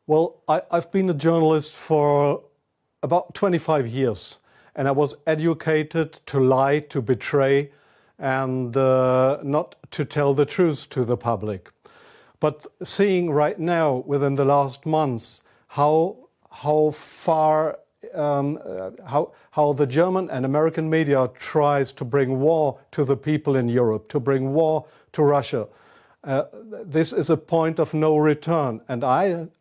Well, I've been a journalist for about 25 years, and I was educated to lie, to betray, and not to tell the truth to the public. But seeing right now, within the last months, how far how the German and American media tries to bring war to the people in Europe, to bring war to Russia. This is a point of no return, and I'm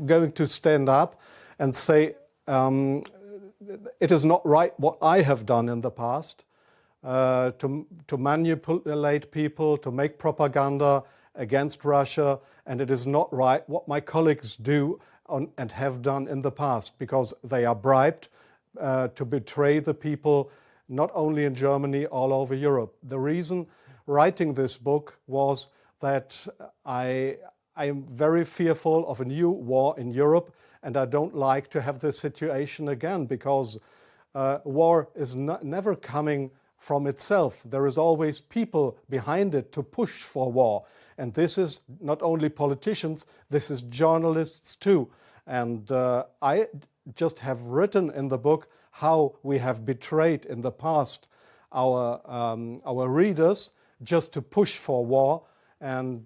going to stand up and say it is not right what I have done in the past to manipulate people, to make propaganda against Russia, and it is not right what my colleagues do and have done in the past, because they are bribed to betray the people, not only in Germany, all over Europe. The reason writing this book was that I am very fearful of a new war in Europe, and I don't like to have this situation again, because war is never coming from itself. There is always people behind it to push for war. And this is not only politicians, this is journalists too. And I just have written in the book how we have betrayed in the past our readers just to push for war, and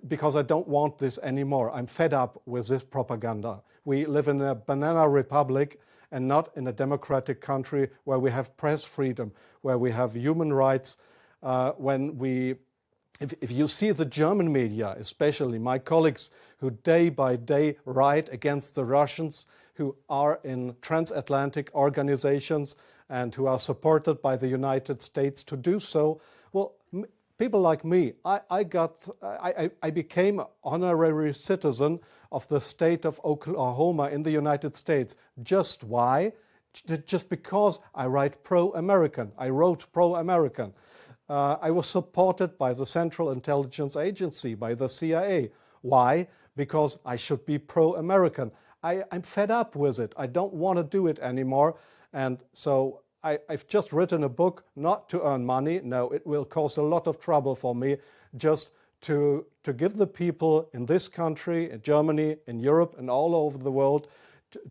because I don't want this anymore. I'm fed up with this propaganda. We live in a banana republic and not in a democratic country where we have press freedom, where we have human rights. If you see the German media, especially my colleagues who day by day write against the Russians, who are in transatlantic organizations and who are supported by the United States to do so, well, people like me, I became an honorary citizen of the state of Oklahoma in the United States. Just why? Just because I write pro-American. I wrote pro-American. I was supported by the Central Intelligence Agency, by the CIA. Why? Because I should be pro-American. I'm fed up with it. I don't want to do it anymore. And so I've just written a book not to earn money. No, it will cause a lot of trouble for me, just to give the people in this country, in Germany, in Europe, and all over the world,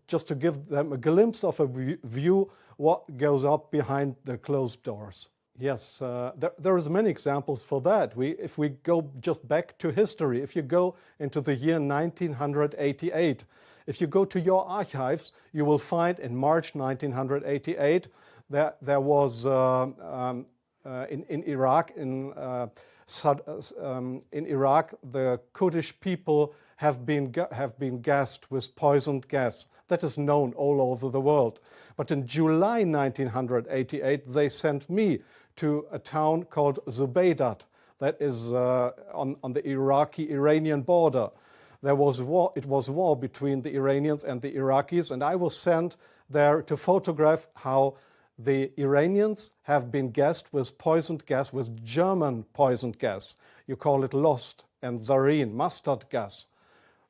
just to give them a glimpse of a view what goes up behind the closed doors. Yes, there is many examples for that. If we go just back to history, if you go into the year 1988, if you go to your archives, you will find in March 1988 that there was in Iraq, the Kurdish people have been gassed with poisoned gas. That is known all over the world. But in July 1988, they sent me to a town called Zubaydat, that is on the Iraqi-Iranian border. There was war. It was war between the Iranians and the Iraqis, and I was sent there to photograph how the Iranians have been gassed with poisoned gas, with German poisoned gas. You call it Lost and Zarine, mustard gas,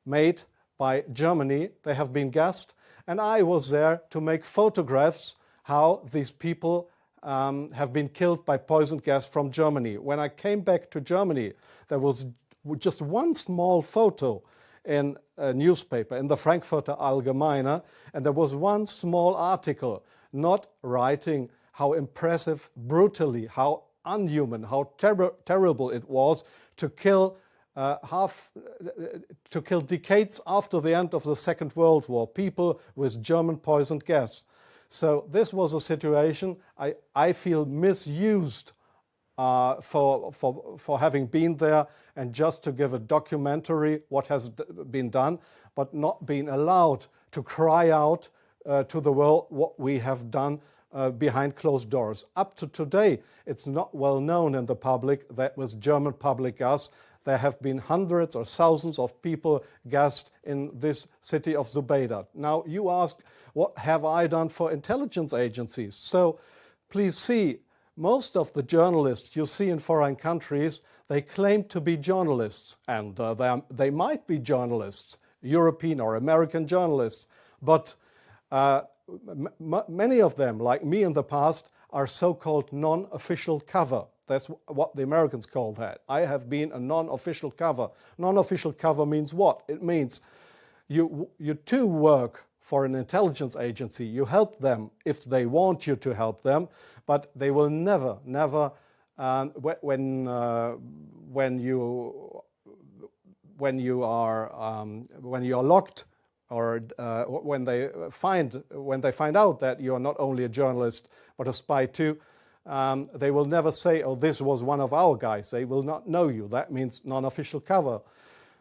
made by Germany. They have been gassed, and I was there to make photographs how these people have been killed by poisoned gas from Germany. When I came back to Germany, there was just one small photo in a newspaper, in the Frankfurter Allgemeine, and there was one small article not writing how impressive, brutally, how unhuman, how terrible it was to kill decades after the end of the Second World War, people with German poisoned gas. So this was a situation I feel misused for having been there and just to give a documentary what has been done, but not being allowed to cry out to the world what we have done behind closed doors. Up to today, it's not well known in the public that with German public gas, there have been hundreds or thousands of people gassed in this city of Zubaydat. Now, you ask, what have I done for intelligence agencies? So please see, most of the journalists you see in foreign countries, they claim to be journalists, and they might be journalists, European or American journalists, but many of them, like me in the past, are so-called non-official cover. That's what the Americans call that. I have been a non-official cover. Non-official cover means what? It means you too work for an intelligence agency. You help them if they want you to help them, but they will never, when you are locked, or when they find out that you are not only a journalist but a spy too, they will never say, "Oh, this was one of our guys." They will not know you. That means non-official cover.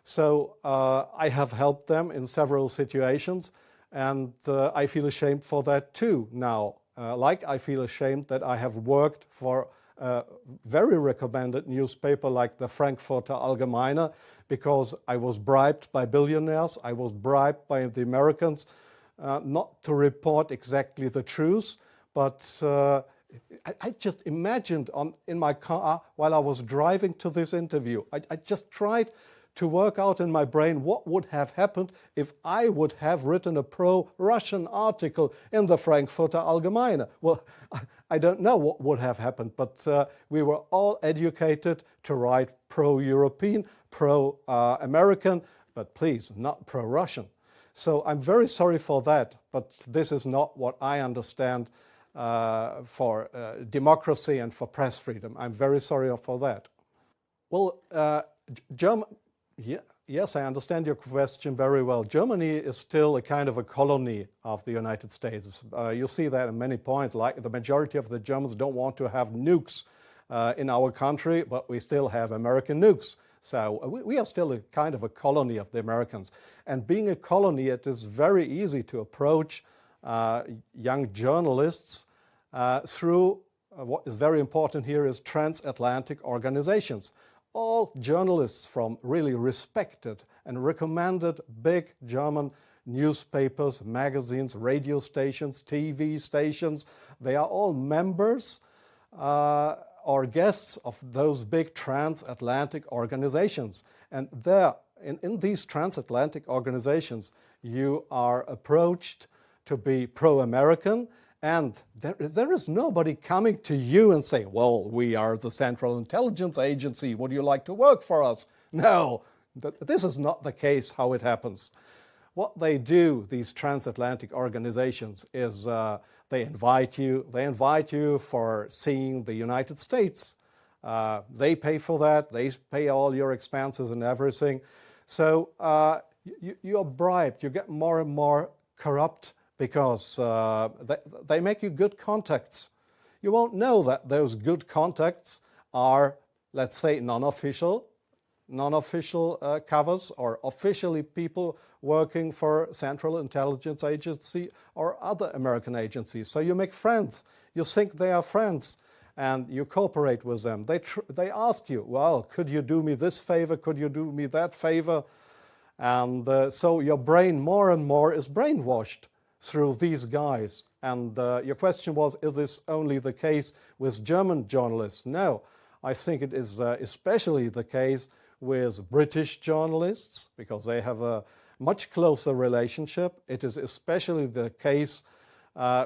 So I have helped them in several situations, and I feel ashamed for that too now. Like I feel ashamed that I have worked for a very recommended newspaper like the Frankfurter Allgemeine, because I was bribed by billionaires, I was bribed by the Americans not to report exactly the truth, but I just imagined in my car while I was driving to this interview, I just tried to work out in my brain what would have happened if I would have written a pro-Russian article in the Frankfurter Allgemeine. Well, I don't know what would have happened, but we were all educated to write pro-European, pro-American, but please, not pro-Russian. So I'm very sorry for that, but this is not what I understand for democracy and for press freedom. I'm very sorry for that. Well, yes, I understand your question very well. Germany is still a kind of a colony of the United States. You see that in many points, like the majority of the Germans don't want to have nukes in our country, but we still have American nukes. So we are still a kind of a colony of the Americans. And being a colony, it is very easy to approach young journalists through what is very important here is transatlantic organizations. All journalists from really respected and recommended big German newspapers, magazines, radio stations, TV stations, they are all members or guests of those big transatlantic organizations. And there, in these transatlantic organizations, you are approached to be pro-American, and there is nobody coming to you and saying, "Well, we are the Central Intelligence Agency. Would you like to work for us?" No, this is not the case how it happens. What they do, these transatlantic organizations, is they invite you for seeing the United States. They pay for that. They pay all your expenses and everything. So you are bribed. You get more and more corrupt, because they make you good contacts. You won't know that those good contacts are, let's say, non-official covers, or officially people working for Central Intelligence Agency or other American agencies. So you make friends. You think they are friends, and you cooperate with them. They ask you, "Well, could you do me this favor? Could you do me that favor?" And so your brain more and more is brainwashed through these guys. And your question was, is this only the case with German journalists? No, I think it is especially the case with British journalists, because they have a much closer relationship. It is especially the case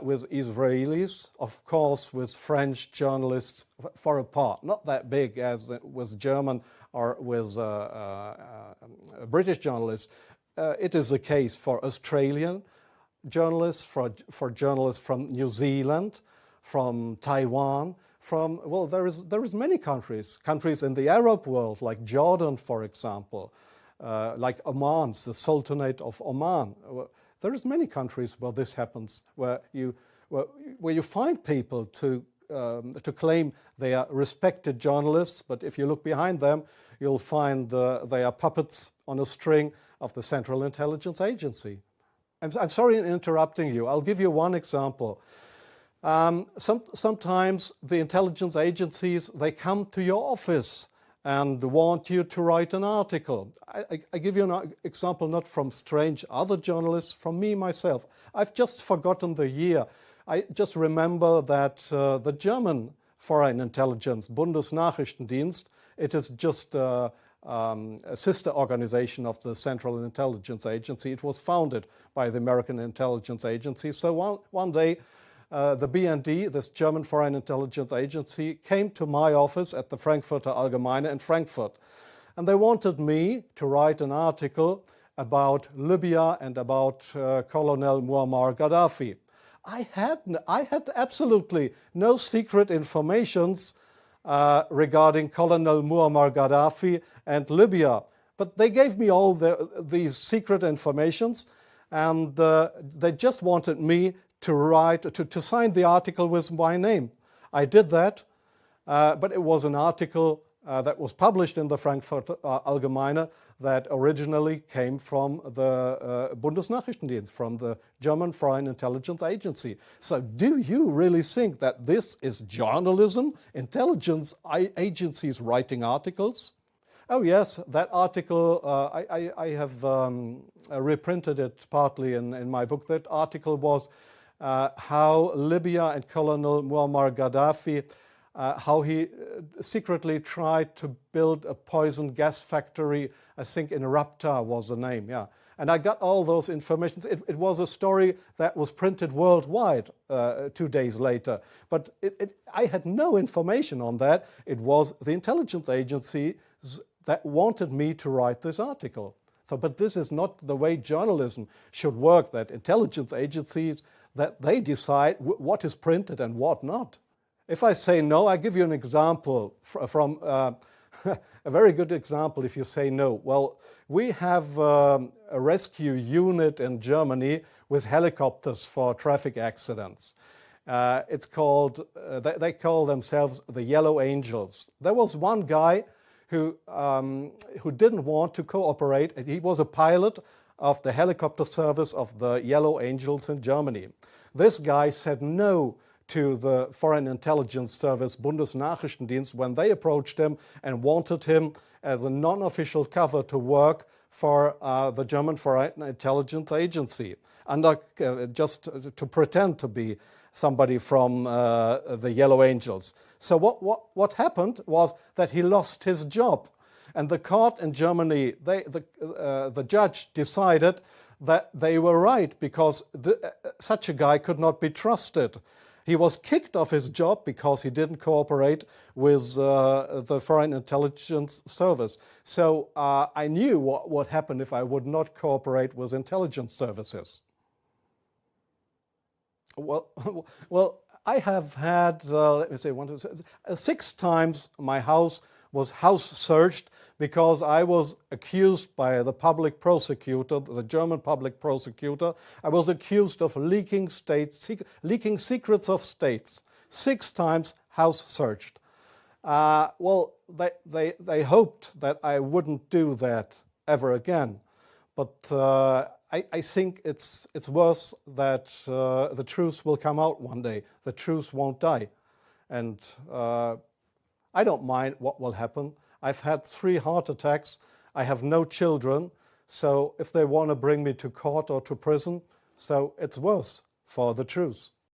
with Israelis, of course, with French journalists for a part, not that big as with German or with British journalists. It is the case for Australian journalists, for journalists from New Zealand, from Taiwan, there is many countries in the Arab world, like Jordan, for example, like Oman, the Sultanate of Oman. There is many countries where this happens, where you find people to claim they are respected journalists, but if you look behind them, you'll find they are puppets on a string of the Central Intelligence Agency. I'm sorry in interrupting you. I'll give you one example. Sometimes the intelligence agencies, they come to your office and want you to write an article. I give you an example not from strange other journalists, from me myself. I've just forgotten the year. I just remember that the German Foreign Intelligence, Bundesnachrichtendienst, it is just a sister organization of the Central Intelligence Agency. It was founded by the American Intelligence Agency. So one day the BND, this German Foreign Intelligence Agency, came to my office at the Frankfurter Allgemeine in Frankfurt. And they wanted me to write an article about Libya and about Colonel Muammar Gaddafi. I had absolutely no secret informations regarding Colonel Muammar Gaddafi and Libya. But they gave me all these secret informations, and they just wanted me to sign the article with my name. I did that, but it was an article that was published in the Frankfurter Allgemeine that originally came from the Bundesnachrichtendienst, from the German Foreign Intelligence Agency. So do you really think that this is journalism, intelligence agencies writing articles? Oh yes, that article, I have reprinted it partly in my book. That article was how Libya and Colonel Muammar Gaddafi, how he secretly tried to build a poison gas factory, I think in Rabta was the name, yeah. And I got all those informations. It was a story that was printed worldwide 2 days later. But I had no information on that. It was the intelligence agency that wanted me to write this article. So, but this is not the way journalism should work, that intelligence agencies, that they decide what is printed and what not. If I say no, I give you an example from a very good example if you say no. Well, we have a rescue unit in Germany with helicopters for traffic accidents. It's called, they call themselves the Yellow Angels. There was one guy who didn't want to cooperate. He was a pilot of the helicopter service of the Yellow Angels in Germany. This guy said no to the Foreign Intelligence Service, Bundesnachrichtendienst, when they approached him and wanted him as a non-official cover to work for the German Foreign Intelligence Agency, just to pretend to be somebody from the Yellow Angels. So what happened was that he lost his job. And the court in Germany, the judge decided that they were right, because such a guy could not be trusted. He was kicked off his job because he didn't cooperate with the Foreign Intelligence Service. So I knew what would happen if I would not cooperate with intelligence services. Well, I have had, let me say, 6 times my house was house searched because I was accused by the public prosecutor, the German public prosecutor. I was accused of leaking secrets of states. 6 times house searched. Well, they hoped that I wouldn't do that ever again. But I think it's worse that the truth will come out one day. The truth won't die. And I don't mind what will happen. I've had 3 heart attacks. I have no children. So if they want to bring me to court or to prison, so it's worse for the truth.